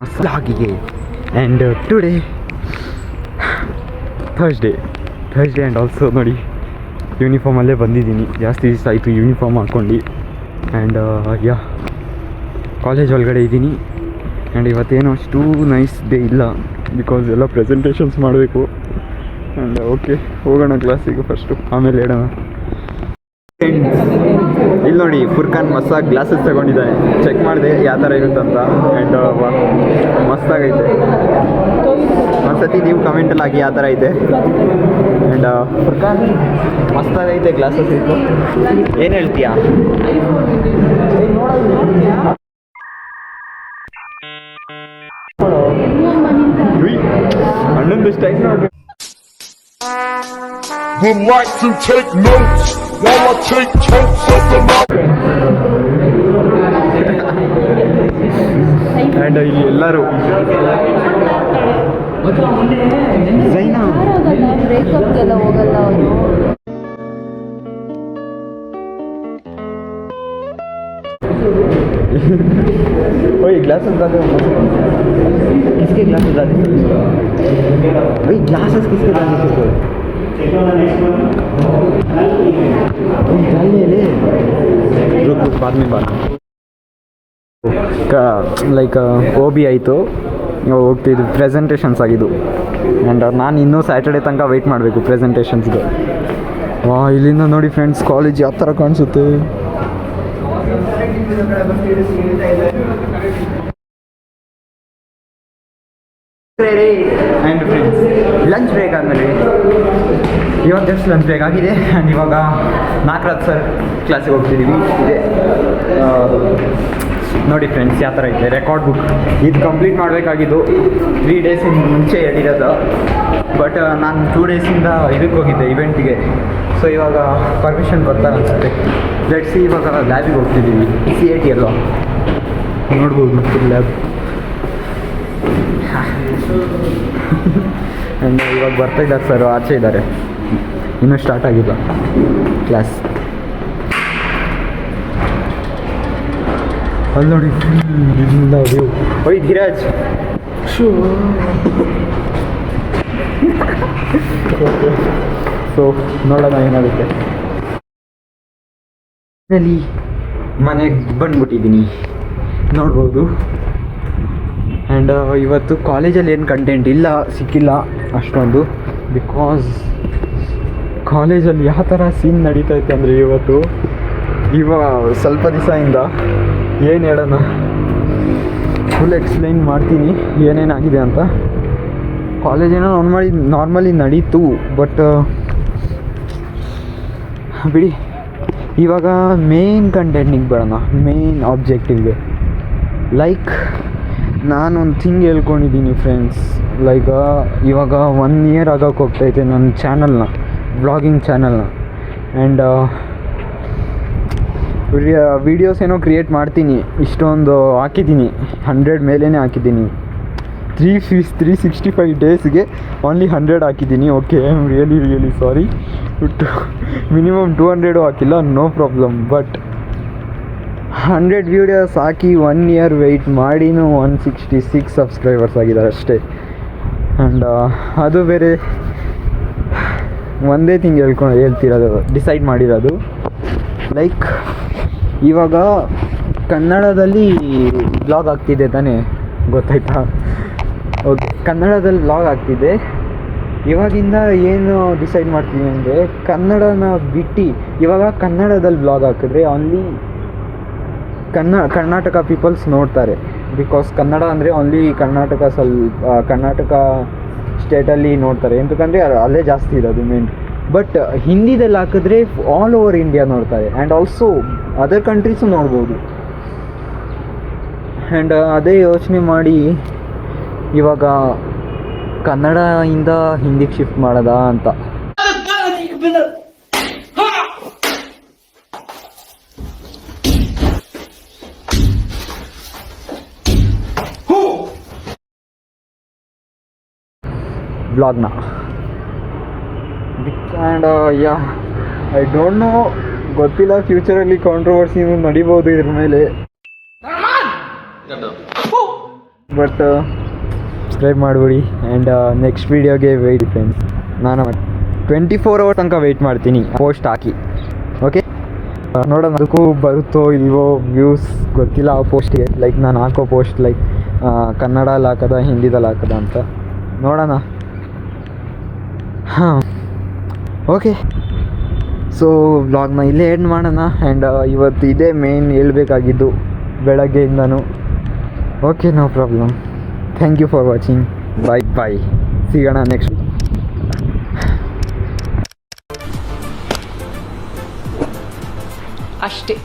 vlogiಗೆ and today Thursday and also ನೋಡಿ ಯೂನಿಫಾರ್ಮಲ್ಲೇ ಬಂದಿದ್ದೀನಿ. ಜಾಸ್ತಿ ದಿವಸ ಆಯಿತು ಯೂನಿಫಾರ್ಮ್ ಹಾಕ್ಕೊಂಡು. ಆ್ಯಂಡ್ ಕಾಲೇಜ್ ಒಳಗಡೆ ಇದ್ದೀನಿ. ಆ್ಯಂಡ್ ಇವತ್ತೇನು ಅಷ್ಟು ನೈಸ್ ಡೇ ಇಲ್ಲ, ಬಿಕಾಸ್ ಎಲ್ಲ ಪ್ರೆಸೆಂಟೇಷನ್ಸ್ ಮಾಡಬೇಕು. ಆ್ಯಂಡ್ ಓಕೆ, ಹೋಗೋಣ ಕ್ಲಾಸಿಗೆ ಫಸ್ಟು, ಆಮೇಲೆ ಹೇಳೋಣ. ಇಲ್ಲಿ ನೋಡಿ ಫುರ್ಖಾನ್ ಮಸ್ತಾಗಿ ಗ್ಲಾಸಸ್ ತಗೊಂಡಿದ್ದಾನೆ. ಚೆಕ್ ಮಾಡಿದೆ ಯಾವ ಥರ ಇರುತ್ತಂತ. ಆ್ಯಂಡ್ ಮಸ್ತಾಗೈತೆ. ಒಂದ್ಸತಿ ನೀವು ಕಮೆಂಟಲ್ಲಿ ಹಾಕಿ ಯಾವ ಥರ ಐತೆ. ಆ್ಯಂಡ್ ಫುರ್ಖಾನ್ ಮಸ್ತಾಗೈತೆ ಗ್ಲಾಸಸ್ ಇತ್ತು. ಏನು ಹೇಳ್ತೀಯಾ? ಅಣ್ಣಂದು ಸ್ಟೈಲ್ ನೋಡ್ರಿ. Would like to take notes while I take totes of the mouth. And ಇಲ್ಲಿ ಎಲ್ಲರೂ ಜೈನಾ ಬ್ರೇಕಪ್ಗೆಲ್ಲ ಹೋಗಲ್ಲ ಅವರು. वही ग्लासेस डाले किसके ग्लासेस डाले वही ग्लासेस किसके डाले थे डालने ले रुक बाद में बात ಲೈಕ್ ಓ ಬಿ ಆಯಿತು, ಹೋಗ್ತಿದ್ದು ಪ್ರೆಸೆಂಟೇಷನ್ಸ್ ಆಗಿದ್ದು. ಆ್ಯಂಡ್ ನಾನು ಇನ್ನೂ ಸ್ಯಾಟರ್ಡೇ ತನಕ ವೆಯ್ಟ್ ಮಾಡಬೇಕು ಪ್ರೆಸೆಂಟೇಷನ್ಸ್ಗೆ. ಇಲ್ಲಿಂದ ನೋಡಿ ಫ್ರೆಂಡ್ಸ್ ಕಾಲೇಜ್ ಯಾವ ಥರ ಕಾಣಿಸುತ್ತೆ. ಆ್ಯಂಡ್ ಫ್ರೆಂಡ್ಸ್ ಲಂಚ್ ಬ್ರೇಕ್ ಆದಮೇಲೆ ಇವಾಗ ಜಸ್ಟ್ ಲಂಚ್ ಬ್ರೇಕ್ ಆಗಿದೆ. ಆ್ಯಂಡ್ ಇವಾಗ ನಾಗರಾಜ್ ಸರ್ ಕ್ಲಾಸಿಗೆ ಹೋಗ್ತಿದ್ದೀವಿ. ಇದೆ ನೋಡಿ ಫ್ರೆಂಡ್ಸ್ ಯಾವ ಥರ ಇದೆ ರೆಕಾರ್ಡ್ ಬುಕ್. ಇದು ಕಂಪ್ಲೀಟ್ ಮಾಡಬೇಕಾಗಿದ್ದು 3 days ಮುಂಚೆ ಹೇಳಿರೋದು. ಬಟ್ ನಾನು 2 days ಇದಕ್ಕೆ ಹೋಗಿದ್ದೆ ಇವೆಂಟಿಗೆ. ಸೊ ಇವಾಗ ಪರ್ಮಿಷನ್ ಕೊಡ್ತಾರೆ ಅನ್ಸುತ್ತೆ. ಲೆಟ್ಸ್ ಇವಾಗ ಲ್ಯಾಬಿಗೆ ಹೋಗ್ತಿದ್ದೀವಿ. CAT ಅಲ್ವಾ, ನೋಡ್ಬೋದು ಫುಲ್ ಲ್ಯಾಬ್. ಆ್ಯಂಡ್ ಇವಾಗ ಬರ್ತಾ ಇದ್ದಾರೆ ಸರ್, ಆಚೆ ಇದ್ದಾರೆ, ಇನ್ನೂ ಸ್ಟಾರ್ಟ್ ಆಗಿಲ್ಲ ಕ್ಲಾಸ್. ಅಲ್ಲಿ ನೋಡಿ ಇಲ್ಲಿಂದ ವ್ಯೂ. ಓಯ್ ಧೀರಾಜ್ ಸೊ ನೋಡೋಣ ಏನಾಗುತ್ತೆ. ಅಲ್ಲಿ ಮನೆಗೆ ಬಂದ್ಬಿಟ್ಟಿದ್ದೀನಿ, ನೋಡ್ಬೋದು. ಆ್ಯಂಡ್ ಇವತ್ತು ಕಾಲೇಜಲ್ಲಿ ಏನು ಕಂಟೆಂಟ್ ಸಿಕ್ಕಿಲ್ಲ ಅಷ್ಟೊಂದು. ಬಿಕಾಸ್ ಕಾಲೇಜಲ್ಲಿ ಯಾವ ಥರ ಸೀನ್ ನಡೀತೈತೆ ಅಂದರೆ ಸ್ವಲ್ಪ ದಿವಸದಿಂದ ಏನು ಹೇಳೋಣ, ಫುಲ್ ಎಕ್ಸ್ಪ್ಲೈನ್ ಮಾಡ್ತೀನಿ ಏನೇನಾಗಿದೆ ಅಂತ. ಕಾಲೇಜೇನೋ ನಾರ್ಮಲಿ ನಡೀತು, ಬಟ್ ಬಿಡಿ. ಇವಾಗ ಮೇನ್ ಕಂಟೆಂಟಿಗೆ ಬರೋಣ, ಮೇನ್ ಆಬ್ಜೆಕ್ಟಿವ್ಗೆ. ಲೈಕ್ ನಾನೊಂದು ಥಿಂಗ್ ಹೇಳ್ಕೊಂಡಿದ್ದೀನಿ ಫ್ರೆಂಡ್ಸ್. ಲೈಕ್ ಇವಾಗ 1 year ಆಗೋಕ್ಕೆ ಹೋಗ್ತೈತೆ ನನ್ನ ಚಾನಲ್ನ, ವ್ಲಾಗಿಂಗ್ ಚಾನಲ್ನ. ಆ್ಯಂಡ್ ವೀಡಿಯೋಸ್ ಏನೋ ಕ್ರಿಯೇಟ್ ಮಾಡ್ತೀನಿ, ಇಷ್ಟೊಂದು ಹಾಕಿದ್ದೀನಿ, 100 ಮೇಲೇ ಹಾಕಿದ್ದೀನಿ. 365 ಡೇಸ್ಗೆ ಓನ್ಲಿ 100 ಹಾಕಿದ್ದೀನಿ. Okay, I am really sorry. Minimum 200 ಹಾಕಿಲ್ಲ, ನೋ ಪ್ರಾಬ್ಲಮ್. ಬಟ್ 100 ವೀಡಿಯೋಸ್ ಹಾಕಿ 1 year ವೆಯ್ಟ್ ಮಾಡಿನೂ 166 ಸಬ್ಸ್ಕ್ರೈಬರ್ಸ್ ಆಗಿದ್ದಾರೆ ಅಷ್ಟೇ. ಆ್ಯಂಡ್ ಅದು ಬೇರೆ ಒಂದೇ ಥಿಂಗ್ ಹೇಳ್ತಿರೋದು, ಡಿಸೈಡ್ ಮಾಡಿರೋದು. ಲೈಕ್ ಇವಾಗ ಕನ್ನಡದಲ್ಲಿ ಬ್ಲಾಗ್ ಆಗ್ತಿದೆ ತಾನೇ, ಗೊತ್ತಾಯ್ತಾ? ಓಕೆ, ಕನ್ನಡದಲ್ಲಿ ಬ್ಲಾಗ್ ಆಗ್ತಿದೆ. ಇವಾಗಿಂದ ಏನು ಡಿಸೈಡ್ ಮಾಡ್ತೀನಿ ಅಂದರೆ, ಕನ್ನಡನ ಬಿಟ್ಟು ಇವಾಗ ಕನ್ನಡದಲ್ಲಿ ಬ್ಲಾಗ್ ಹಾಕಿದ್ರೆ ಓನ್ಲಿ ಕರ್ನಾಟಕ ಪೀಪಲ್ಸ್ ನೋಡ್ತಾರೆ. ಬಿಕಾಸ್ ಕನ್ನಡ ಅಂದರೆ ಓನ್ಲಿ ಕರ್ನಾಟಕ ಸ್ಟೇಟಲ್ಲಿ ನೋಡ್ತಾರೆ, ಎಂತಕ್ಕಂದರೆ ಅಲ್ಲೇ ಜಾಸ್ತಿ ಇರೋದು ಮೇನ್. ಬಟ್ ಹಿಂದಿದಲ್ಲಿ ಹಾಕಿದ್ರೆ ಆಲ್ ಓವರ್ ಇಂಡಿಯಾ ನೋಡ್ತಾರೆ. ಆ್ಯಂಡ್ ಆಲ್ಸೋ ಅದರ್ ಕಂಟ್ರೀಸು ನೋಡ್ಬೋದು. ಆ್ಯಂಡ್ ಅದೇ ಯೋಚನೆ ಮಾಡಿ ಇವಾಗ ಕನ್ನಡದಿಂದ ಹಿಂದಿಗೆ ಶಿಫ್ಟ್ ಮಾಡೋದಾ ಅಂತ. ಬ್ಲಾಗ್ನ ಆ್ಯಂಡ್ ಐ ಡೋಂಟ್ ನೋ, ಗೊತ್ತಿಲ್ಲ, ಫ್ಯೂಚರಲ್ಲಿ ಕಾಂಟ್ರವರ್ಸಿ ನಡಿಬೋದು ಇದ್ರ ಮೇಲೆ. ಬಟ್ ಸಬ್ಸ್ಕ್ರೈಬ್ ಮಾಡಿಬಿಡಿ ಆ್ಯಂಡ್ ನೆಕ್ಸ್ಟ್ ವೀಡಿಯೋಗೆ ವೆಯ್ಟ್ ಫ್ರೆಂಡ್ಸ್. ನಾನು 24 ಅವರ್ ತನಕ ವೆಯ್ಟ್ ಮಾಡ್ತೀನಿ ಪೋಸ್ಟ್ ಹಾಕಿ. ಓಕೆ, ನೋಡೋಣ ಅದಕ್ಕೂ ಬರುತ್ತೋ ಇಲ್ವೋ ವ್ಯೂಸ್ ಗೊತ್ತಿಲ್ಲ ಆ ಪೋಸ್ಟ್ಗೆ. ಲೈಕ್ ನಾನು ಹಾಕೋ ಪೋಸ್ಟ್ ಲೈಕ್ ಕನ್ನಡಲ್ಲಿ ಹಾಕೋದ ಹಿಂದಿದಲ್ಲಿ ಹಾಕೋದ ಅಂತ ನೋಡೋಣ. ಹಾಂ, ಓಕೆ. ಸೊ ವ್ಲಾಗ್ನ ಇಲ್ಲೇ ಎಂಡ್ ಮಾಡೋಣ. ಆ್ಯಂಡ್ ಇವತ್ತು ಇದೇ ಮೇನ್ ಹೇಳ್ಬೇಕಾಗಿದ್ದು ಬೆಳಗ್ಗೆಯಿಂದನೂ. Okay, no problem. Thank you for watching. Bye. ಸಿಗೋಣ ನೆಕ್ಸ್ಟ್. ಅಷ್ಟೇ.